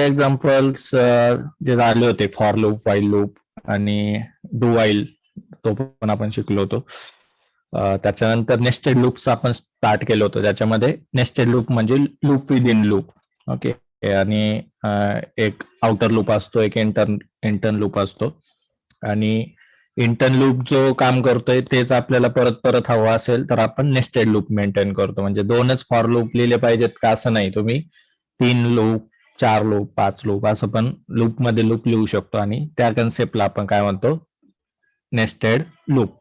Examples जे झाले होते फॉर लूप, व्हाईल लूप आणि डू व्हाईल, तो पण आपण शिकलो होतो. त्याच्यानंतर नेस्टेड लूप्स आपण स्टार्ट केलं होतं, ज्याच्यामध्ये नेस्टेड लूप म्हणजे loop with in loop. Okay. आणि एक आउटर लूप असतो, एक इंटर्न लूप असतो. आणि इंटर्न लूप जो काम करतोय तेच आपल्याला परत परत हवं असेल तर आपण नेस्टेड लूप मेंटेन करतो. म्हणजे 2च फॉर लूप लिहिले पाहिजेत का असं नाही, तुम्ही 3 लूप, 4 लूप, 5 लूप असं पण लूप मध्ये लूप लिहू शकतो. आणि त्या कन्सेप्टला आपण काय म्हणतो, नेस्टेड लूप.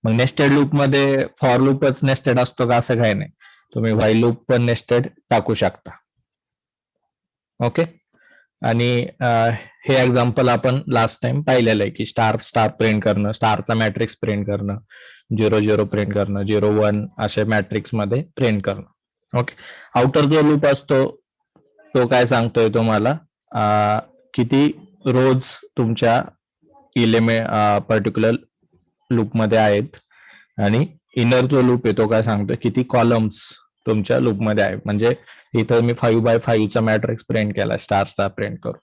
मग नेस्टेड लूप मध्ये फॉर लूपच नेस्टेड असतो का असं काही नाही, तुम्ही व्हाईल लूप पण नेस्टेड टाकू शकता. ओके. आणि हे एक्झाम्पल आपण लास्ट टाइम पाहिलेलं आहे की स्टार स्टार प्रिंट करणं, स्टारचा मॅट्रिक्स प्रिंट करणं, 0 0 प्रिंट करणं, 0 1 असे मॅट्रिक्स मध्ये प्रिंट करणं. ओके. आउटर जो लूप असतो तो काय सांगतोय तुम्हाला, किती रोज तुमच्या पर्टिक्युलर लूप मध्ये आहेत. आणि इनर जो लूप आहे तो काय सांगतोय किती कॉलम्स तुमच्या लूप मध्ये आहे. म्हणजे इथं मी 5x5 चा मॅट्रिक्स प्रिंट केला स्टार स्टार प्रिंट करून.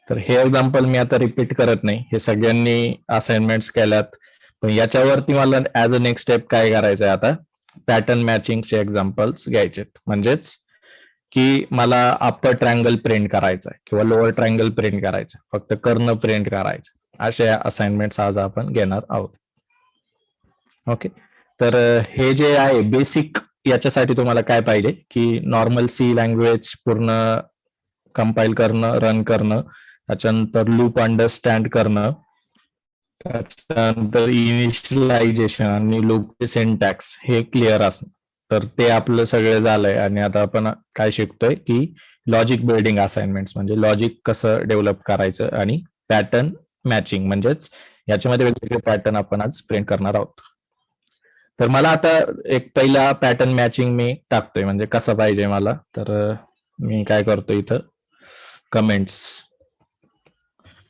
तर हे एक्झाम्पल मी आता रिपीट करत नाही, हे सगळ्यांनी असाइनमेंट्स केल्यात. पण याच्यावरती मला ऍज अ नेक्स्ट स्टेप काय करायचं आहे, आता पॅटर्न मॅचिंगचे एक्झाम्पल्स घ्यायचेत. म्हणजेच की मला अप्पर ट्रायंगल प्रिंट करायचं आहे किंवा लोअर ट्रायंगल प्रिंट करायचं, फक्त कर्ण प्रिंट करायचं, असे असाइनमेंट्स आज आपण घेणार आहोत. ओके. तर हे जे आहे बेसिक, याच्यासाठी तुम्हाला काय पाहिजे की नॉर्मल सी लँग्वेज पूर्ण कंपाईल करणं, रन करणं, त्याच्यानंतर लूप अंडरस्टँड करणं, त्याच्यानंतर इनिशियलायझेशन आणि लूपचे सिंटॅक्स हे क्लिअर असणं. तर ते आपलं सगळं झालंय. आणि आता आपण काय शिकतोय की लॉजिक बिल्डिंग असाइनमेंट्स, म्हणजे लॉजिक कसं डेव्हलप करायचं, आणि पॅटर्न मॅचिंग, म्हणजेच याच्यामध्ये वेगवेगळे पॅटर्न आपण आज प्रिंट करणार आहोत. तर मला आता एक पहिला पॅटर्न मॅचिंग मी टाकतोय, म्हणजे कसं पाहिजे मला. तर मी काय करतो, इथं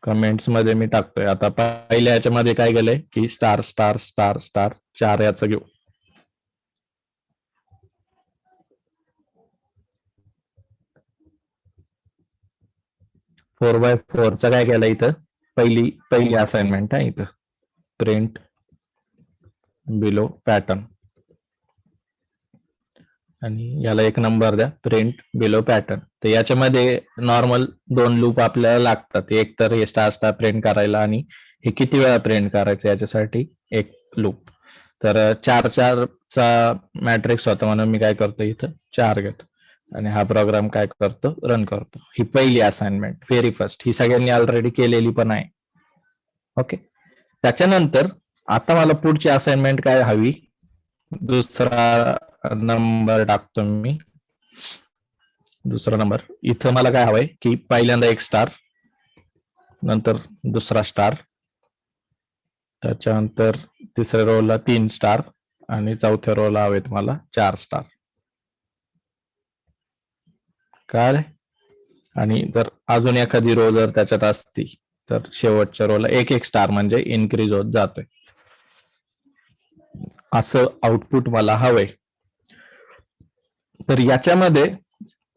कमेंट्स मध्ये मी टाकतोय. आता पहिल्या याच्यामध्ये काय केलंय की स्टार स्टार स्टार स्टार 4 याचं घेऊ. फोर बाय फोरचा काय केलं इथं, पहिली असाइनमेंट आहे इथं, प्रिंट बिलो पॅटर्न. आणि याला एक नंबर द्या, प्रिंट बिलो पॅटर्न. तर याच्यामध्ये नॉर्मल 2 लूप आपल्याला लागतात, एक तर हे स्टार स्टार प्रिंट करायला, आणि हे किती वेळा प्रिंट करायचं याच्यासाठी एक लूप. तर 4चा मॅट्रिक्स होता म्हणून मी काय करतो, इथं 4 घेतो आणि हा प्रोग्राम काय करतो, रन करतो. ही पहिली असाइनमेंट, व्हेरी फर्स्ट, ही सगळ्यांनी ऑलरेडी केलेली पण आहे. ओके. त्याच्यानंतर आता मला पुढची असाइनमेंट काय हवी, दुसरा नंबर टाकतो मी, दुसरा नंबर. इथं मला काय हवंय की पहिल्यांदा एक स्टार, नंतर दुसरा स्टार, त्याच्यानंतर तिसऱ्या रोला 3 स्टार, आणि चौथ्या रोला हवेत मला 4 स्टार. काय, आणि जर अजून एखादी रो जर त्याच्यात असती तर शेवटच्या रोला एक एक स्टार, म्हणजे इन्क्रीज होत जातोय. असं आउटपुट मला हवंय. तर याच्यामध्ये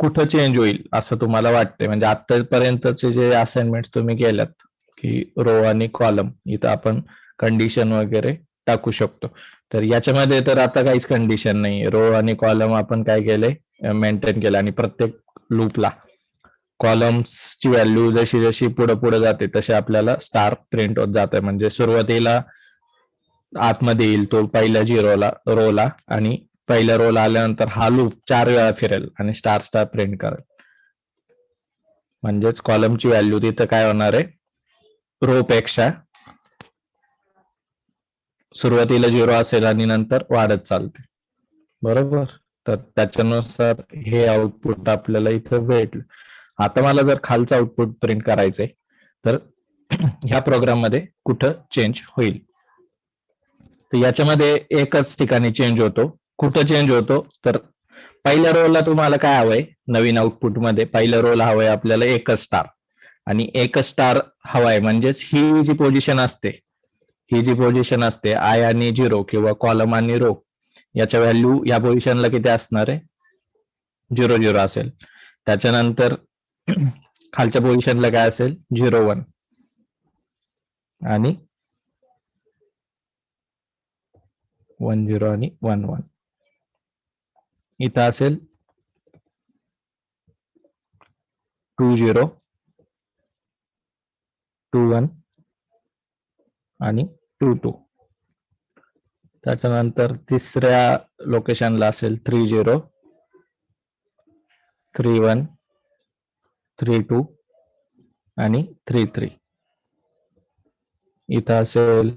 कुठं चेंज होईल असं तुम्हाला वाटतंय, म्हणजे आतापर्यंतचे जे असाइनमेंट तुम्ही केल्यात की रो आणि कॉलम, इथं आपण कंडिशन वगैरे टाकू शकतो. तर याच्यामध्ये तर आता काहीच कंडिशन नाही, रो आणि कॉलम आपण काय केलंय, मेंटेन केलं. आणि प्रत्येक लूपला कॉलम्सची व्हॅल्यू जशी जशी पुढे पुढे जाते तसे आपल्याला स्टार प्रिंट होत जाते. म्हणजे सुरुवातीला आतमध्ये येईल तो पहिल्या रोला, आणि पहिल्या रोला आल्यानंतर हा लूप 4 वेळा फिरेल आणि स्टार स्टार प्रिंट करेल. म्हणजेच कॉलमची व्हॅल्यू तिथं काय होणार आहे, रो पेक्षा सुरुवातीला 0 असेल आणि नंतर वाढत चालते. बरोबर. तर त्याच्यानुसार हे आउटपुट आपल्याला इथं भेटलं. आता मला जर खालचं आउटपुट प्रिंट करायचंय तर ह्या प्रोग्राम मध्ये कुठं चेंज होईल, तर याच्यामध्ये एकच ठिकाणी चेंज होतो. कुठं चेंज होतो, तर पहिल्या रोला तुम्हाला काय हवंय, नवीन आउटपुट मध्ये पहिल्या रोला हवंय आपल्याला एकच स्टार, आणि एकच स्टार हवाय. म्हणजेच ही जी पोझिशन असते आय आणि 0 किंवा कॉलम आणि रो, याच्या व्हॅल्यू या पोझिशनला किती असणार आहे, 0 0 असेल. त्याच्यानंतर खालच्या पोझिशनला काय असेल 0-1 आणि 1-0 आणि 1-1. इथं असेल 2-0 2-1 आणि 2-2. त्याच्यानंतर तिसऱ्या लोकेशनला असेल 3-0 3-1 3-2 आणि 3-3. इथं असेल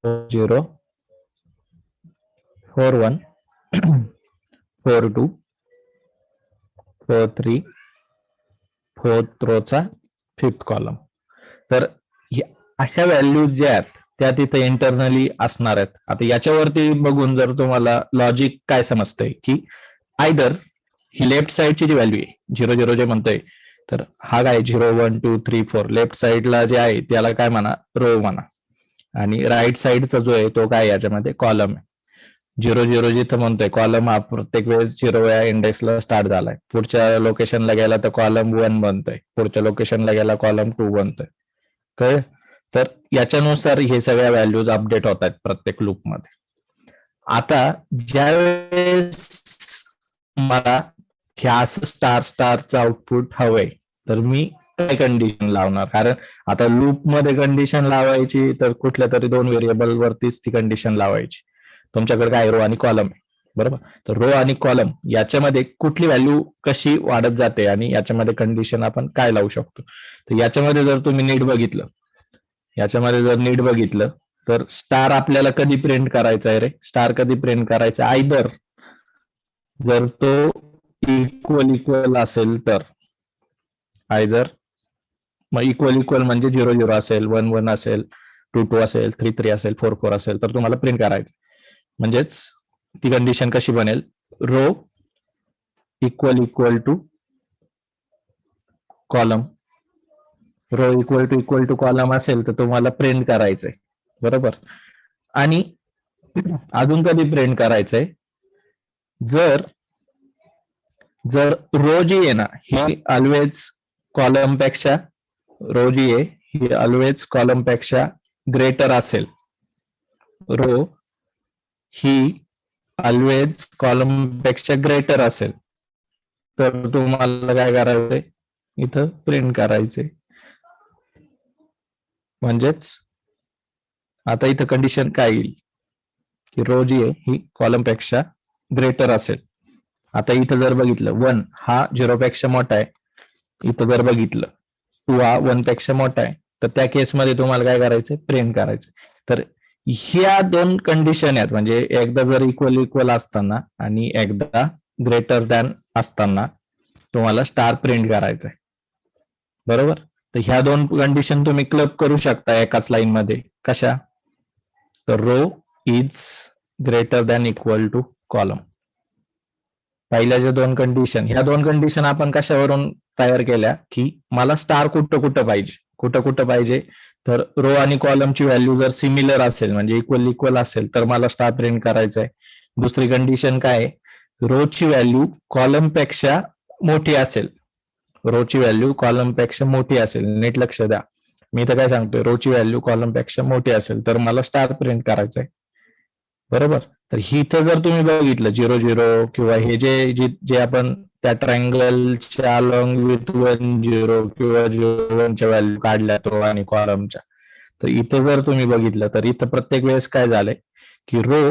4-0 4-1 4-2 4-3 4th रोचा 5th कॉलम. तर अशा व्हॅल्यूज ज्या आहेत त्या तिथे इंटरनली असणार आहेत. आता याच्यावरती बघून जर तुम्हाला लॉजिक काय समजतंय की आयदर ही लेफ्ट साइडची जी व्हॅल्यू आहे 0-0 जे म्हणतोय, तर हा काय 0-1-2-3-4 लेफ्ट साइडला जे आहे त्याला काय म्हणा, रो म्हणा, आणि राईट साइडचा जो आहे तो काय याच्यामध्ये कॉलम आहे. 0-0 जिथं म्हणतोय कॉलम हा प्रत्येक वेळेस 0 या इंडेक्सला स्टार्ट झालाय. पुढच्या लोकेशनला गेला तर कॉलम 1 बनतोय, पुढच्या लोकेशनला गेला कॉलम 2 बनतोय. कळ? तर याच्यानुसार हे सगळ्या व्हॅल्यूज अपडेट होत आहेत प्रत्येक लूपमध्ये. आता ज्यावेळेस मला ह्या असं स्टारचं आउटपुट हवंय तर मी काय कंडिशन लावणार? कारण आता लूप मध्ये कंडिशन लावायची तर कुठल्या तरी 2 व्हेरिएबल वरतीच ती कंडिशन लावायची. तुमच्याकडे काय रो आणि कॉलम आहे, बरोबर? तर रो आणि कॉलम याच्यामध्ये कुठली व्हॅल्यू कशी वाढत जाते आणि याच्यामध्ये कंडिशन आपण काय लावू शकतो? तर याच्यामध्ये जर तुम्ही नीट बघितलं तर स्टार आपल्याला कधी प्रिंट करायचा आहे रे? स्टार कधी प्रिंट करायचा? आयदर जर तो इक्वल असेल तर, आयदर मग इक्वल म्हणजे 0-0 असेल, 1-1 असेल, 2-2 असेल, 3-3 असेल, 4-4 असेल तर तुम्हाला प्रिंट करायचं. म्हणजेच ती कंडिशन कशी बनेल? Row equal to column. Row equal to column असेल तर तुम्हाला प्रिंट करायचंय, बरोबर? आणि अजून कधी प्रिंट करायचंय? जर रो जी आहे ना ही ऑलवेज कॉलम पेक्षा, रो जी आहे ही ऑलवेज कॉलम पेक्षा ग्रेटर असेल, रो ही ऑलवेज कॉलम पेक्षा ग्रेटर असेल तर तुम्हाला काय करायचंय? इथं प्रिंट करायचंय. म्हणजेच आता इथं कंडिशन काय येईल की रो जी आहे ही कॉलम पेक्षा ग्रेटर असेल. आता इथं जर बघितलं 1 हा 0 पेक्षा मोठा आहे, इथं जर बघितलं 2 हा 1 पेक्षा मोठा आहे, तर त्या केसमध्ये तुम्हाला काय करायचंय? प्रिंट करायचं. तर ह्या 2 कंडिशन आहेत, म्हणजे एकदा जर इक्वल असताना आणि एकदा ग्रेटर दॅन असताना तुम्हाला स्टार प्रिंट करायचंय, बरोबर? तर ह्या 2 कंडिशन तुम्ही क्लब करू शकता एकाच लाईन मध्ये. कशा? तर row is greater than equal to column. पहिल्या ज्या 2 कंडिशन, ह्या 2 कंडिशन आपण कशावरून तयार केल्या की मला स्टार कुठं पाहिजे, तर रो आणि कॉलमची व्हॅल्यू जर सिमिलर असेल म्हणजे इक्वल असेल तर मला स्टार प्रिंट करायचंय. दुसरी कंडिशन काय? रोची व्हॅल्यू कॉलम पेक्षा मोठी असेल, रोची व्हॅल्यू कॉलम पेक्षा मोठी असेल. नीट लक्ष द्या, मी तर काय सांगतोय, रोची व्हॅल्यू कॉलम पेक्षा मोठी असेल तर मला स्टार प्रिंट करायचंय, बरोबर? तर इथं जर तुम्ही बघितलं 0-0 किंवा हे जे आपण त्या ट्रायंगलच्या अलॉंग विथ 1-0 किंवा 0-1च्या व्हॅल्यू काढल्या रो आणि कॉलमच्या, तर इथं जर तुम्ही बघितलं तर इथं प्रत्येक वेळेस काय झालंय की रो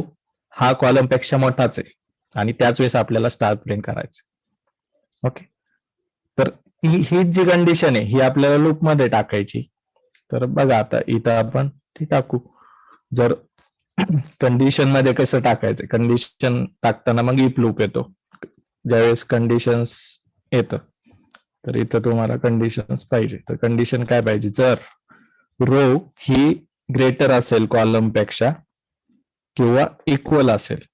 हा कॉलम पेक्षा मोठाच आहे आणि त्याच वेळेस आपल्याला स्टार प्रिंट करायचं. ओके, तर ही जी कंडिशन आहे ही आपल्याला लूप मध्ये टाकायची. तर बघा आता इथं आपण ती टाकू. जर कंडिशन मध्ये कसं टाकायचं? कंडिशन टाकताना मग इफ लूप येतो. ज्यावेळेस कंडिशन्स येतं तर इथं तुम्हाला कंडिशन्स पाहिजे. तर कंडिशन काय पाहिजे? जर रो ही ग्रेटर असेल कॉलम पेक्षा किंवा इक्वल असेल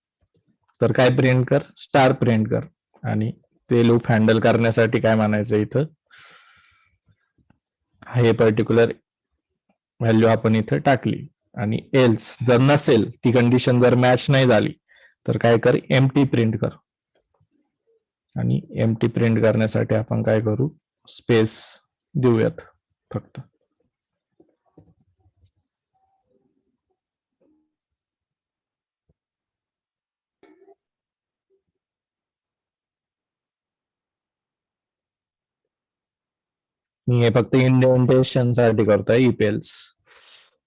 तर काय प्रिंट कर? स्टार प्रिंट कर. आणि ते लूप हँडल करण्यासाठी काय म्हणायचं? इथं हे पर्टिक्युलर व्हॅल्यू आपण इथं टाकली. आणि एल्स जर नसेल, ती कंडिशन जर मॅच नाही झाली तर काय कर? एम्प्टी प्रिंट कर. आणि एम्प्टी प्रिंट करण्यासाठी आपण काय करू, स्पेस देऊयात फक्त. मी हे फक्त इंडेंटेशन साठी करतोय ईपीएल्स.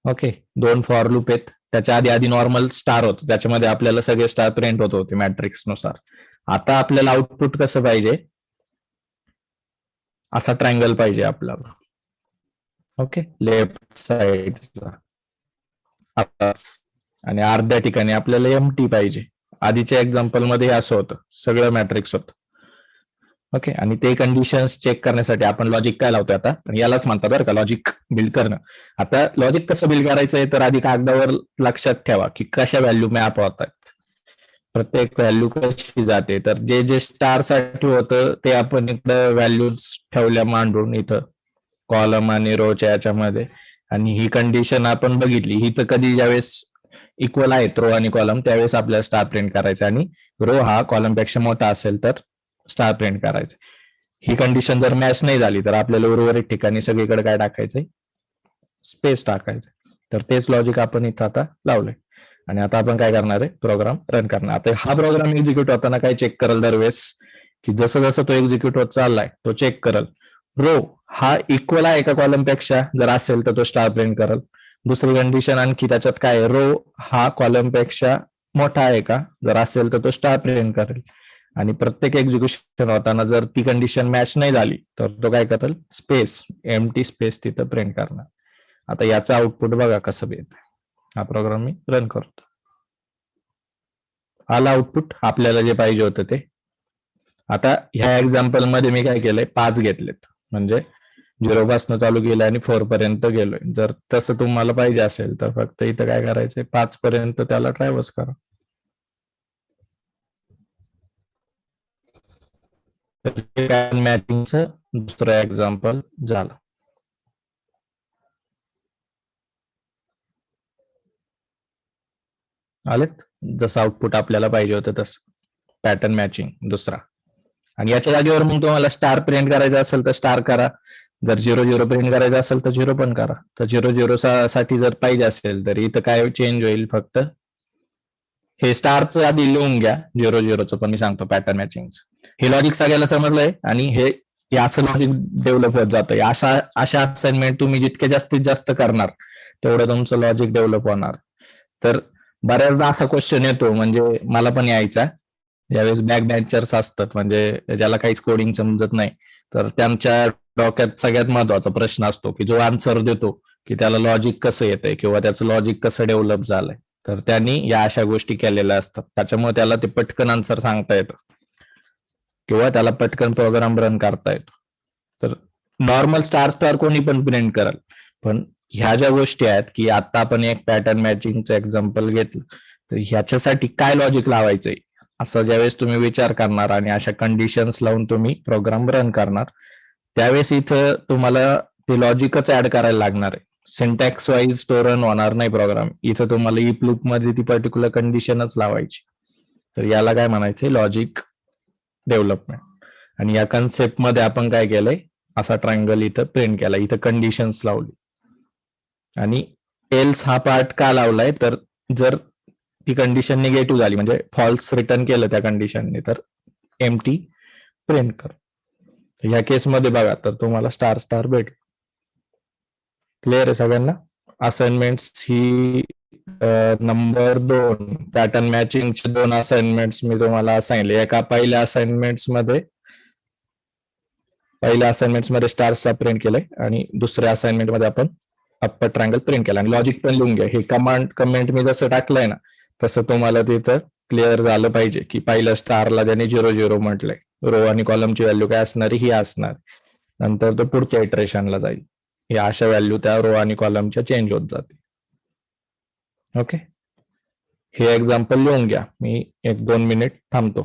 ओके, 2 फॉर लूप आहेत. त्याच्या आधी नॉर्मल स्टार होतं, त्याच्यामध्ये आपल्याला सगळे स्टार प्रिंट होत होते मॅट्रिक्स नुसार. आता आपल्याला आउटपुट कसं पाहिजे, असा ट्रायंगल पाहिजे आपल्याला. ओके, लेफ्ट साईडचा आणि अर्ध्या ठिकाणी आपल्याला एमटी पाहिजे. आधीच्या एक्झाम्पल मध्ये असं होतं, सगळं मॅट्रिक्स होतं. ओके, आणि ते कंडिशन्स चेक करण्यासाठी आपण लॉजिक काय लावतोय आता, यालाच म्हणतात बरं का लॉजिक बिल्ड करणं. आता लॉजिक कसं बिल्ड करायचंय, तर आधी कागदावर लक्षात ठेवा की कशा व्हॅल्यू मॅप होतात, प्रत्येक व्हॅल्यू कशी जाते. तर जे जे स्टार साठी होतं ते आपण इकडं व्हॅल्यूज ठेवल्या मांडून इथं कॉलम आणि रोच्या याच्यामध्ये. आणि ही कंडिशन आपण बघितली, ही तर कधी ज्यावेळेस इक्वल आहेत रो आणि कॉलम, त्यावेळेस आपल्याला स्टार प्रिंट करायचा, आणि रो हा कॉलम पेक्षा मोठा असेल तर स्टार प्रिंट करायचं. ही कंडिशन जर मॅच नाही झाली तर आपल्याला उर्वरित ठिकाणी सगळीकडे काय टाकायचंय, स्पेस टाकायचं. तर तेच लॉजिक आपण इथं आता लावलंय. आणि आता आपण काय करणार आहे, प्रोग्राम रन करणार. आता हा प्रोग्राम एक्झिक्यूट होताना काय चेक करेल दरवेळेस, की जसं जसं तो एक्झिक्यूट होत चाललाय तो चेक करेल रो हा इक्वल आहे एका कॉलम पेक्षा, जर असेल तर तो स्टार प्रिंट करेल. दुसरी कंडिशन आणखी त्याच्यात काय, रो हा कॉलम पेक्षा मोठा आहे का, जर असेल तर तो स्टार प्रिंट करेल. आणि प्रत्येक एक्झिक्युशन होताना जर ती कंडिशन मॅच नाही झाली तर तो काय करेल, स्पेस एम्प्टी स्पेस तिथं प्रिंट करणार. आता याचं आउटपुट बघा कसं येत. हा प्रोग्राम मी रन करतो. आला आउटपुट आपल्याला जे पाहिजे होतं ते. आता ह्या एक्झाम्पल मध्ये मी काय केलंय, 5 घेतलेत, म्हणजे 0 पासून चालू केलं आणि 4 पर्यंत गेलोय. जर तसं तुम्हाला पाहिजे असेल तर फक्त इथं काय करायचंय, 5 पर्यंत त्याला ट्रॅव्हर्स करा. मॅचिंगचं दुसरं एक्झाम्पल झालं. आलेत, जसं आउटपुट आपल्याला पाहिजे होतं तसं पॅटर्न मॅचिंग दुसरा. आणि याच्या जागेवर मग तुम्हाला स्टार प्रिंट करायचं असेल तर स्टार करा, जर 0 0 प्रिंट करायचं असेल तर 0 पण करा. तर 0 0 साठी जर पाहिजे असेल तर इथं काय चेंज होईल, फक्त हे स्टारचं आधी लिहून घ्या, 0 0 पण मी सांगतो पॅटर्न मॅचिंगचं. हे लॉजिक सगळ्याला समजलंय, आणि हे असं लॉजिक डेव्हलप होत जातं. अशा असाइनमेंट तुम्ही जितके जास्तीत जास्त करणार तेवढं तुमचं लॉजिक डेव्हलप होणार. तर बऱ्याचदा असा क्वेश्चन येतो, म्हणजे मला पण यायचा, ज्यावेळेस बॅक बेंचर्स असतात, म्हणजे ज्याला काहीच कोडिंग समजत नाही, तर त्यांच्या डोक्यात सगळ्यात महत्वाचा प्रश्न असतो की जो आन्सर देतो की त्याला लॉजिक कसं येतंय किंवा त्याचं लॉजिक कसं डेव्हलप झालंय. तर त्यांनी या अशा गोष्टी केलेल्या असतात, त्याच्यामुळे त्याला ते पटकन आन्सर सांगता येतं किंवा त्याला पटकन प्रोग्राम रन करता येतो. तर नॉर्मल स्टार स्टार कोणी पण प्रिंट करेल, पण ह्या ज्या गोष्टी आहेत की आता आपण एक पॅटर्न मॅचिंगचं एक्झाम्पल घेतलं, तर ह्याच्यासाठी काय लॉजिक लावायचंय असं ज्यावेळेस तुम्ही विचार करणार आणि अशा कंडिशन्स लावून तुम्ही प्रोग्राम रन करणार, त्यावेळेस इथं तुम्हाला ते लॉजिकच ऍड करायला लागणार आहे. सिंटॅक्स वाईज तो रन होणार नाही प्रोग्राम. इथं तुम्हाला इफ लूप मध्ये ती पर्टिक्युलर कंडिशनच लावायची. तर याला काय म्हणायचंय, लॉजिक डेव्हलपमेंट. आणि या कन्सेप्ट मध्ये आपण काय केलंय, असा ट्रायंगल इथं प्रिंट केला, इथं कंडिशन्स लावली. आणि एल्स हा पार्ट का लावलाय, तर जर ती कंडिशन निगेटिव्ह झाली, म्हणजे फॉल्स रिटर्न केलं त्या कंडिशनने, तर एम्प्टी प्रिंट कर. ह्या केसमध्ये बघा तर तुम्हाला स्टार स्टार भेटेल. क्लिअर आहे सगळ्यांना. असाइनमेंट्स ही नंबर 2 पॅटर्न मॅचिंगचे 2 असाइनमेंट्स मी तुम्हाला सांगितले. एका पहिल्या असाइनमेंट्स मध्ये स्टार्सचा प्रिंट केलंय, आणि दुसऱ्या असाइनमेंट मध्ये आपण अप्पर ट्रायंगल प्रिंट केला. आणि लॉजिक पण लिहून घ्या. हे कमेंट मी जसं टाकलंय ना, तसं तुम्हाला तिथं क्लिअर झालं पाहिजे की पहिल्या स्टारला त्याने 0 0 म्हटलंय, रो आणि कॉलमची व्हॅल्यू काय असणार ही असणार, नंतर तो पुढच्या इटरेशनला जाईल. या अशा व्हॅल्यू त्या रो आणि कॉलमच्या चेंज होत जाते. ओके, हे एक्झाम्पल लिहून घ्या. मी 1-2 मिनिट थांबतो.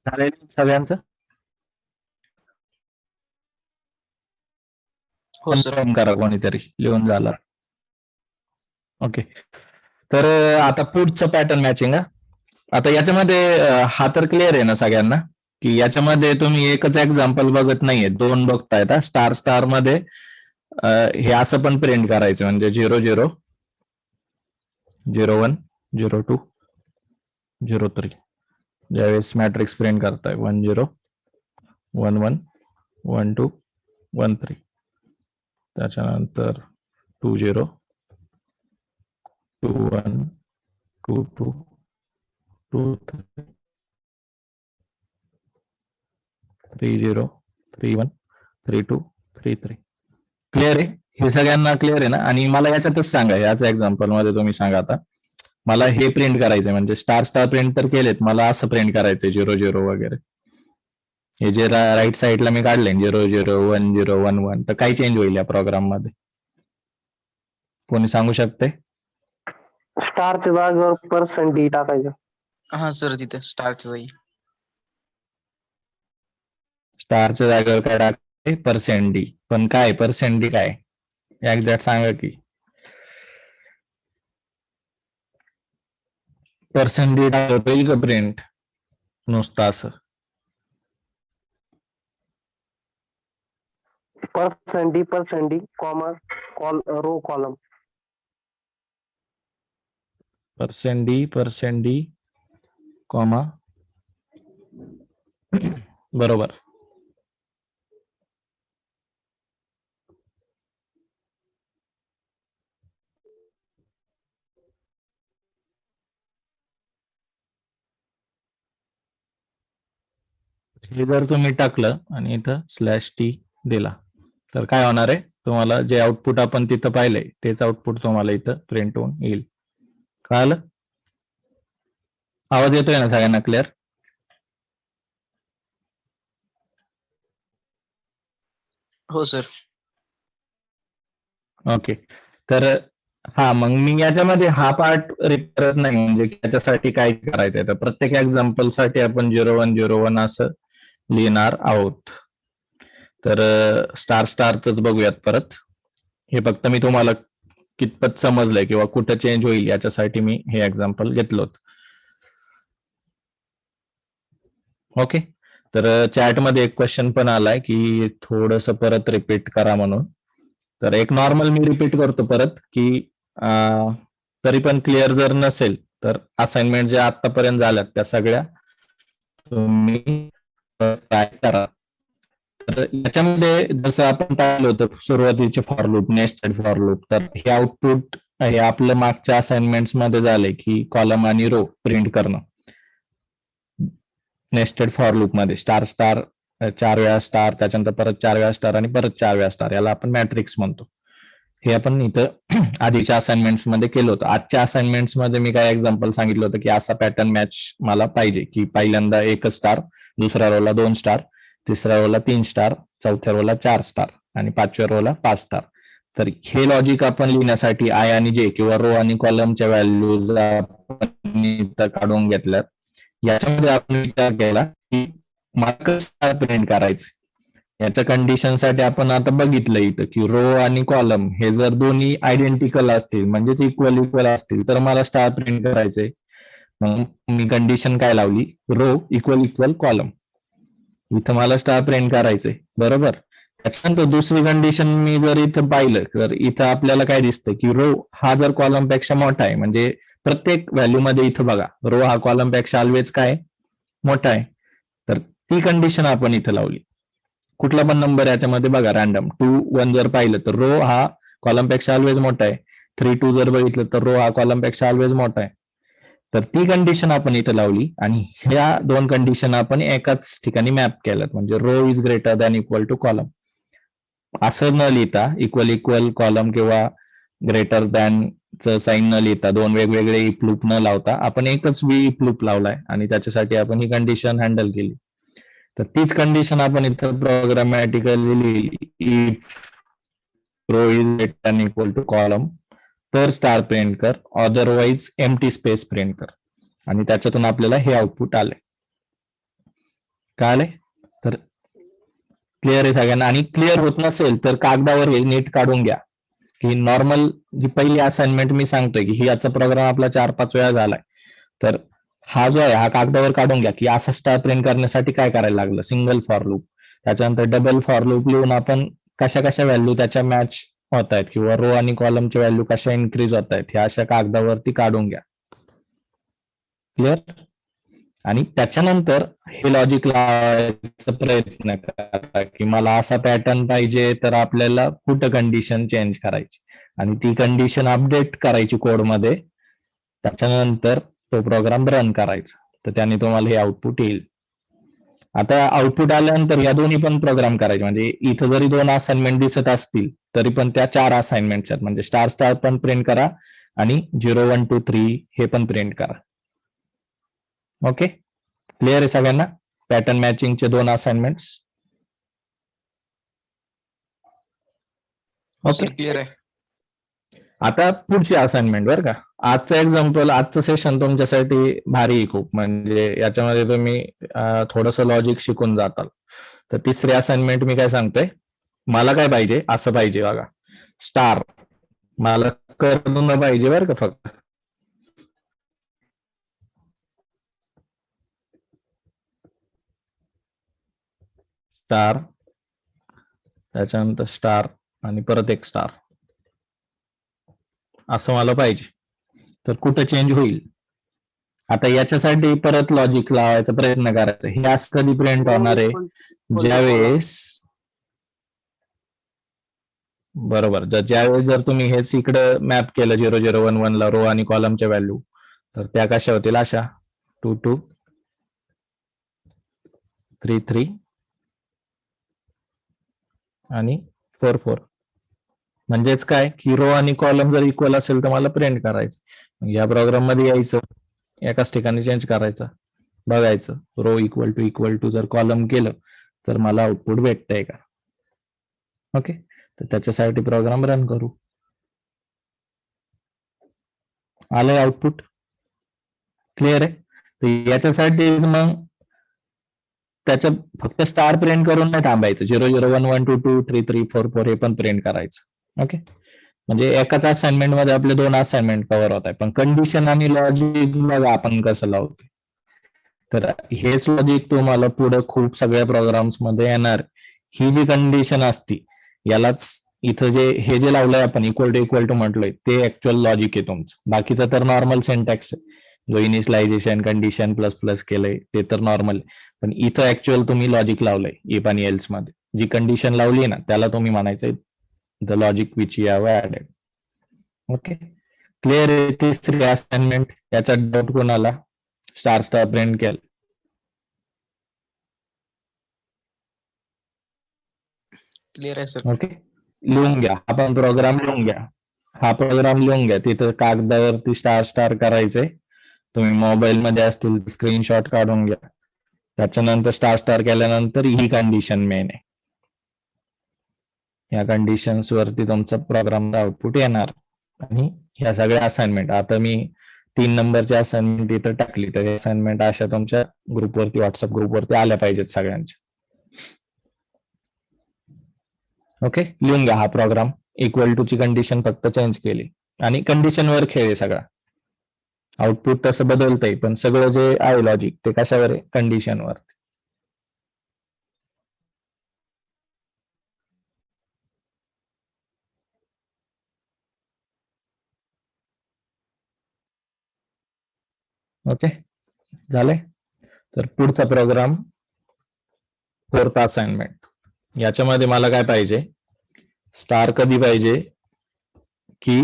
चालेल सगळ्यांचं हो सर. कन्फर्म करा कोणीतरी लिहून झाला. ओके. तर आता पुढचं पॅटर्न मॅचिंग. आता याच्यामध्ये हा तर क्लिअर आहे ना सगळ्यांना की याच्यामध्ये तुम्ही एकच एक्झाम्पल बघत नाहीये, दोन बघतायत. स्टार स्टार मध्ये हे असं पण प्रिंट करायचं म्हणजे 00 01 02 03. ज्यावेळेस मॅट्रिक्स प्रिंट करताय 10 11 12 13. त्याच्यानंतर 20 21 22 23 30 31 32 33. क्लिअर आहे हे सगळ्यांना? क्लिअर आहे ना? आणि मला याच्यातच सांगा, याच एक्झाम्पल मध्ये तुम्ही सांगा आता मला हे प्रिंट करायचंय म्हणजे स्टार स्टार प्रिंट तर केलेत, मला असं प्रिंट करायचंय 00 वगैरे. हे जे राईट साईडला मी काढले 00 10 11 तर काय चेंज होईल या प्रोग्राम मध्ये कोणी सांगू शकते? स्टारच्या जागेवर %d टाकायचं. हा सर, तिथे स्टारची जाईल. स्टारच्या जागेवर काय टाकते? %d. पण काय %d काय एक्झॅक्ट सांगा की. %d टाकलं येईल का प्रिंट नुसतं असं? %d comma row column. %d comma बरोबर. हे जर तुम्ही टाकलं आणि इथं /t दिला तर काय होणार आहे? तुम्हाला जे आउटपुट आपण तिथं पाहिलंय तेच आउटपुट तुम्हाला इथं प्रिंट होऊन येईल. कळालं? आवाज येतोय ना सगळ्यांना क्लिअर? हो सर. ओके. तर हा मग मी याच्यामध्ये हा पार्ट रिपीट करत नाही म्हणजे त्याच्यासाठी काय करायचंय तर प्रत्येक एक्झाम्पल साठी आपण 0101 असं लिहिणार आहोत. तर स्टार स्टारच बघूयात परत. हे फक्त मी तुम्हाला कितपत समजलंय किंवा कुठं चेंज होईल याच्यासाठी मी हे एक्झाम्पल घेतलं होतं. ओके. तर चॅटमध्ये एक क्वेश्चन पण आलाय की थोडस परत रिपीट करा म्हणून. तर एक नॉर्मल मी रिपीट करतो परत की तरी पण क्लिअर जर नसेल तर असाइनमेंट ज्या आतापर्यंत झाल्यात त्या सगळ्या तुम्ही ट्राय करा. तर याच्यामध्ये जसं आपण पाहिलं होतं सुरुवातीचे for loop, nested for loop, तर हे आउटपुट हे आपलं मागच्या असाइनमेंट्स मध्ये झालंय की कॉलम आणि रो प्रिंट करणं. नेस्टेड फॉर लूप मध्ये स्टार स्टार 4 वेळा स्टार, त्याच्यानंतर परत 4 वेळा स्टार आणि परत 4 वेळा स्टार, याला आपण मॅट्रिक्स म्हणतो. हे आपण इथं आधीच्या असाइनमेंट्स मध्ये केलं होतं. आजच्या असाइनमेंट्स मध्ये मी काय एक्झाम्पल सांगितलं होतं की असा पॅटर्न मॅच मला पाहिजे की पहिल्यांदा 1 स्टार, दुसऱ्या रोला 2 स्टार, तिसऱ्या रोला 3 स्टार, चौथ्या रोला 4 स्टार आणि 5व्या रोला 5 स्टार. तर हे लॉजिक आपण लिहिण्यासाठी आय आणि जे किंवा रो आणि कॉलमच्या व्हॅल्यूज आपण इथं काढून घेतल्यात. याच्यामध्ये आपण विचार केला की मला कसं प्रिंट करायचं. याच्या कंडिशन साठी आपण आता बघितलं इथं की रो आणि कॉलम हे जर दोन्ही आयडेंटिकल असतील म्हणजेच इक्वल असतील तर मला स्टार प्रिंट करायचंय. मग मी कंडिशन काय लावली? Row equal column. इथं मला स्टार प्रिंट करायचंय बरोबर. त्याच्यानंतर दुसरी कंडिशन मी जर इथं पाहिलं तर इथं आपल्याला काय दिसतं की रो हा जर कॉलम पेक्षा मोठा आहे म्हणजे प्रत्येक व्हॅल्यू मध्ये इथं बघा रो हा कॉलम पेक्षा ऑलवेज काय मोठा आहे. तर ती कंडिशन आपण इथं लावली. कुठला पण नंबर याच्यामध्ये बघा रॅन्डम 2 1 जर पाहिलं तर रो हा कॉलम पेक्षा ऑलवेज मोठा आहे. 3 2 जर बघितलं तर रो हा कॉलम पेक्षा ऑलवेज मोठा आहे. तर ती कंडिशन आपण इथं लावली आणि ह्या दोन कंडिशन आपण एकाच ठिकाणी मॅप केल्यात म्हणजे row is greater than equal to column. असं न लिहिता इक्वल कॉलम किंवा ग्रेटर दॅन च साईन न लिहिता दोन वेगवेगळे इफ लूप न लावता आपण एकच इफ लूप लावलाय आणि त्याच्यासाठी आपण ही कंडिशन हँडल केली. तर तीच कंडिशन आपण इथं प्रोग्रामॅटिकली लिहिली. If row is greater than equal to column तर स्टार प्रिंट कर, अदरवाईज एम्प्टी स्पेस प्रिंट कर आणि त्याच्यातून आपल्याला हे आउटपुट आले. कळाले? तर क्लिअर आहे सगळ्यांना? आणि क्लिअर होत नसेल तर कागदावर हे नीट काढून घ्या की नॉर्मल जी पहिली असाइनमेंट मी सांगतोय की ही याचा प्रोग्राम आपला 4-5 वेळा झालाय, तर हा जो आहे हा कागदावर काढून घ्या की असा स्टार प्रिंट करण्यासाठी काय करायला लागलं. सिंगल फॉर लूप, त्याच्यानंतर डबल फॉर लूप लिहून आपण कशा कशा व्हॅल्यू त्याच्या मॅच होत आहेत किंवा रो आणि कॉलमच्या व्हॅल्यू कशा इन्क्रीज होत आहेत ह्या अशा कागदावरती काढून घ्या. क्लिअर? आणि त्याच्यानंतर हे लॉजिक लावायचा प्रयत्न करा की मला असा पॅटर्न पाहिजे, तर आपल्याला कुठं कंडिशन चेंज करायची आणि ती कंडिशन अपडेट करायची कोडमध्ये. त्याच्यानंतर तो प्रोग्राम रन करायचा, तर त्याने तुम्हाला हे आउटपुट येईल. आता आउटपुट आल्यानंतर या दोन्ही पण प्रोग्राम करायचे. म्हणजे इथं जरी 2 असाइनमेंट दिसत असतील तरी पण त्या 4 असाइनमेंट आहेत. म्हणजे स्टार स्टार पण प्रिंट करा आणि 0, 1, 2, 3 हे पण प्रिंट करा. ओके, क्लिअर आहे सगळ्यांना? पॅटर्न मॅचिंगचे 2 असाइनमेंट. हो ओके, सर, क्लिअर आहे. आता पुढची असाइनमेंट बरं का. आजचं एक्झाम्पल, आजचं सेशन तुमच्यासाठी भारी आहे खूप. म्हणजे याच्यामध्ये तुम्ही थोडंसं लॉजिक शिकून जाताल. तर तिसरी असाइनमेंट मी काय सांगतोय, मला काय पाहिजे, असं पाहिजे बघा. स्टार मला करणं पाहिजे बरं का फक्त. स्टार, त्याच्यानंतर स्टार आणि परत एक स्टार, असं मला पाहिजे. तर कुठं चेंज होईल? आता याच्यासाठी परत लॉजिक लावायचा प्रयत्न करायचा. हे असं कधी प्रिंट होणार आहे, ज्यावेळेस बरोबर ज्यावेळेस जर तुम्ही हेच इकडं मॅप केलं 0011 ला रो आणि कॉलमच्या व्हॅल्यू, तर त्या कशा होतील अशा 2, 2, 3, 3 आणि 4, 4. म्हणजेच काय की रो आणि कॉलम जर इक्वल असेल तर मला प्रिंट करायचं. या प्रोग्राम मध्ये यायचं, एकाच ठिकाणी चेंज करायचं, बघायचं रो इक्वल टू जर कॉलम केलं तर मला आउटपुट भेटतंय का. ओके, तर त्याच्यासाठी प्रोग्राम रन करू. आलंय आउटपुट? क्लिअर आहे? तर याच्यासाठी मग त्याच्या फक्त स्टार प्रिंट करून नाही थांबायचं. 0011 1 2 2 3 3 4 4 हे पण प्रिंट करायचं. ओके, म्हणजे एकाच असाइनमेंट मध्ये आपले 2 असाइनमेंट कव्हर होत आहे. पण कंडिशन आणि लॉजिक बघा आपण कसं लावतो. तर हेच लॉजिक तुम्हाला पुढे खूप सगळ्या प्रोग्राम्स मध्ये येणार. ही जी कंडिशन असती यालाच इथं हे जे लावलंय आपण इक्वल टू म्हटलंय ते ऍक्च्युअल लॉजिक आहे तुमचं. बाकीचं तर नॉर्मल सिंटॅक्स आहे. जो इनिशियलायझेशन कंडिशन प्लस प्लस केलंय ते तर नॉर्मल. पण इथं ऍक्च्युअल तुम्ही लॉजिक लावलंय इफ आणि एल्स मध्ये. जी कंडिशन लावली ना त्याला तुम्ही म्हणायचंय the logic which you have added. Okay, clear आहे? तिसरी असाइनमेंट, याचा डाऊट कोणाला? स्टार स्टार प्रिंट केलं. क्लिअर आहे सर. ओके, लिहून घ्या. आपण प्रोग्राम लिहून घ्या. हा प्रोग्राम लिहून घ्या. तिथं कागदावरती स्टार स्टार करायचंय. तुम्ही मोबाईल मध्ये असतील स्क्रीनशॉट काढून घ्या. त्याच्यानंतर स्टार स्टार केल्यानंतर ही कंडिशन मेन आहे. या कंडिशन्स वरती तुमचा प्रोग्रामचा आउटपुट येणार. आणि ह्या सगळ्या असाइनमेंट, आता मी 3 नंबरची असाइनमेंट इथं टाकली, तर हे असाइनमेंट अशा तुमच्या ग्रुपवरती, व्हॉट्सअप ग्रुपवरती आल्या पाहिजेत सगळ्यांच्या. ओके, लिहून घ्या हा प्रोग्राम. इक्वल टू ची कंडिशन फक्त चेंज केली आणि कंडिशनवर खेळ आहे सगळा. आउटपुट तसं बदलतंय पण सगळं जे आहे लॉजिक ते कशावर आहे? कंडिशनवर. ओके, झाले? तर पुढचा प्रोग्राम 4th असाइनमेंट. याच्यामध्ये मला काय पाहिजे? स्टार कधी पाहिजे की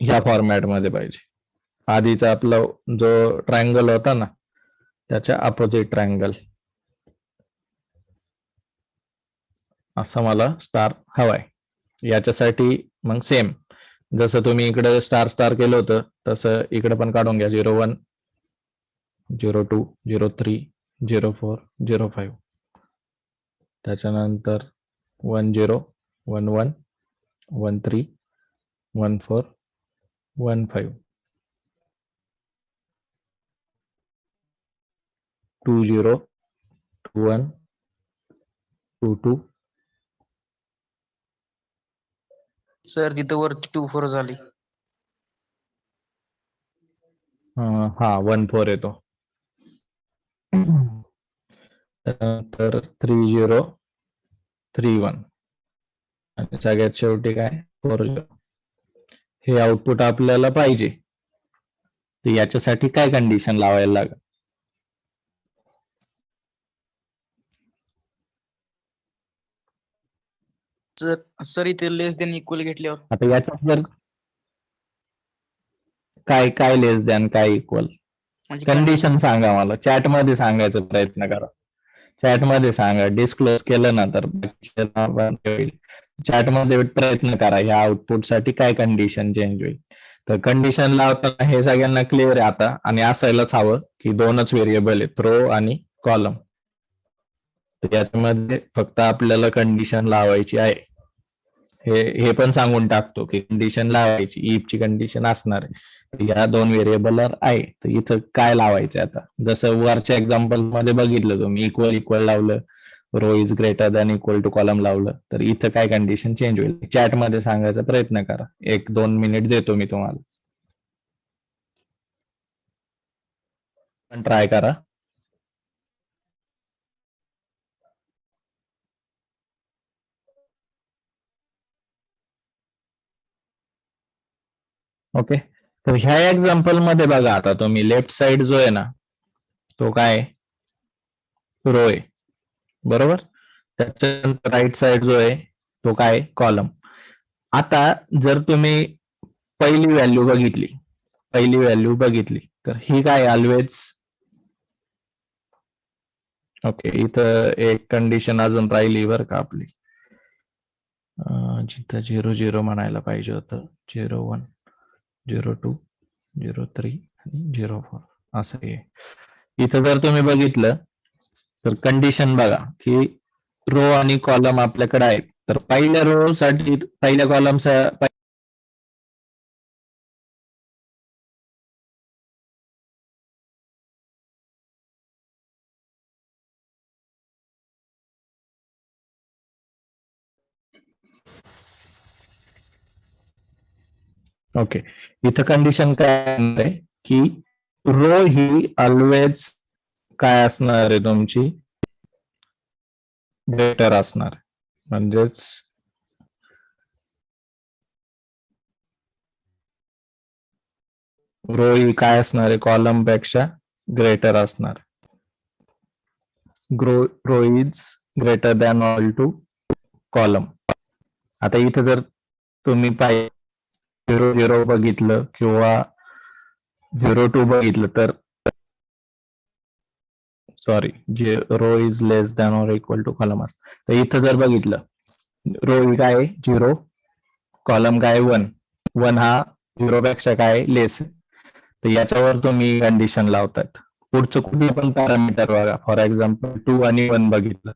ह्या फॉर्मॅटमध्ये पाहिजे. आधीचा आपला जो ट्रायंगल होता ना त्याच्या अपोजिट ट्रायंगल असा मला स्टार हवाय. याच्यासाठी मग सेम जसं तुम्ही इकडे स्टार स्टार केलं होतं तसं इकडे पण काढून घ्या. 01 02 03 04 05, त्याच्यानंतर 10 11 13 14 15. 20, 21, 22. सर तिथं वरती 2-4 झाली. हा 1-4 येतो. त्यानंतर 30, 31 आणि सगळ्यात शेवटी काय 40. हे आउटपुट आपल्याला पाहिजे, तर याच्यासाठी काय कंडिशन लावायला लागेल? सर इथे लेस देन इक्वल घेतल्यावर आता याच्यात जर काय काय लेस दॅन काय इक्वल म्हणजे कंडिशन सांगा, मला चॅट मध्ये सांगायचा प्रयत्न करा. चॅट मध्ये सांगा, डिस्क्लोज केलं ना तर चॅट मध्ये प्रयत्न करा ह्या आउटपुट साठी काय कंडिशन चेंज होईल. तर कंडिशन लावताना हे सगळ्यांना क्लिअर आहे आता, आणि असायलाच हवं की 2च व्हेरिएबल आहेत, रो आणि कॉलम. तर याच्यामध्ये फक्त आपल्याला कंडिशन लावायची आहे. हे पण सांगून टाकतो की कंडिशन लावायची, इफ ची कंडिशन असणार आहे. तर या 2 व्हेरिएबल आहे, तर इथं काय लावायचं आता? जसं वरच्या एक्झाम्पल मध्ये बघितलं तुम्ही, इक्वल इक्वल लावलं, row is greater than equal to column लावलं, तर इथं काय कंडिशन चेंज होईल चॅट मध्ये सांगायचा प्रयत्न करा. 1-2 मिनिट देतो मी तुम्हाला, पण ट्राय करा. ओके, तर ह्या एक्झाम्पल मध्ये बघा, आता तुम्ही लेफ्ट साइड जो आहे ना तो काय रो आहे, बरोबर. त्याच्यानंतर राईट साइड जो आहे तो काय कॉलम. आता जर तुम्ही पहिली व्हॅल्यू बघितली तर ही काय ऑलवेज. ओके, इथं एक कंडिशन अजून राहिली बरं का आपली, जिथं 0-0 म्हणायला पाहिजे होतं. 0-1, 0-2, 0-3 आणि 0-4 असं आहे. इथं जर तुम्ही बघितलं तर कंडिशन बघा की रो आणि कॉलम आपल्याकडे आहेत, तर पहिल्या रो साठी पहिल्या कॉलम ओके, इथं कंडिशन काय आहे की रो ही ऑलवेज काय असणार आहे तुमची ग्रेटर असणार, म्हणजेच रो ही काय असणार आहे कॉलम पेक्षा ग्रेटर असणार. Row is greater than all to column. आता इथं जर तुम्ही 0-0 बघितलं किंवा 0-2 बघितलं तर सॉरी, जे row is less than or equal to column असतं. तर इथं जर बघितलं रो काय 0, कॉलम काय 1 हा 0 पेक्षा काय लेस. तर याच्यावर तुम्ही कंडिशन लावतात. पुढचं कुठे पण पॅरामीटर बघा, फॉर एक्झाम्पल 2 आणि 1 बघितलं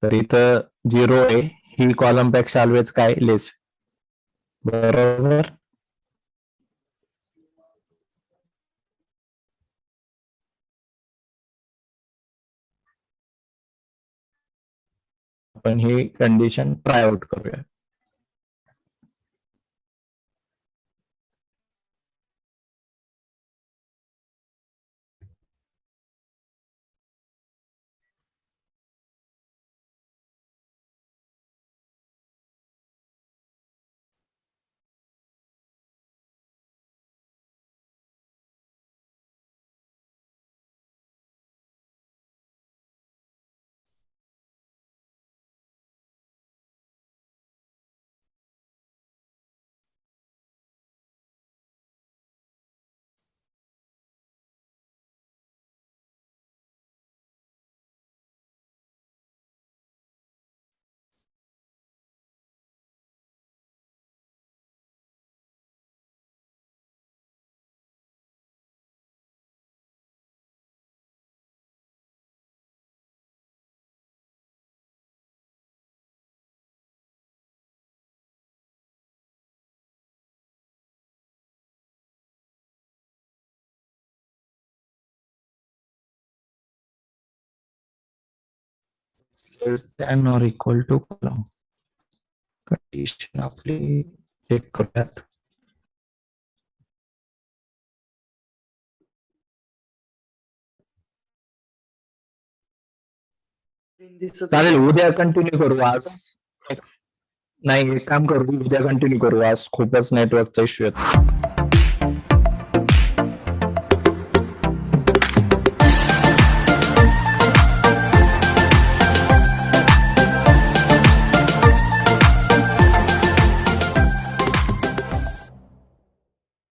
तर इथं 0 आहे, ही कॉलम पेक्षा ऑलवेज काय लेस, बरोबर. आपण ही कंडिशन ट्राय आउट करूया. Less than or equal to column. Condition आपली चेक करूयात. चालेल, उद्या कंटिन्यू करू. आज नाही, एक काम करू, उद्या कंटिन्यू करू. आज खूपच नेटवर्कचा इश्यू येतो.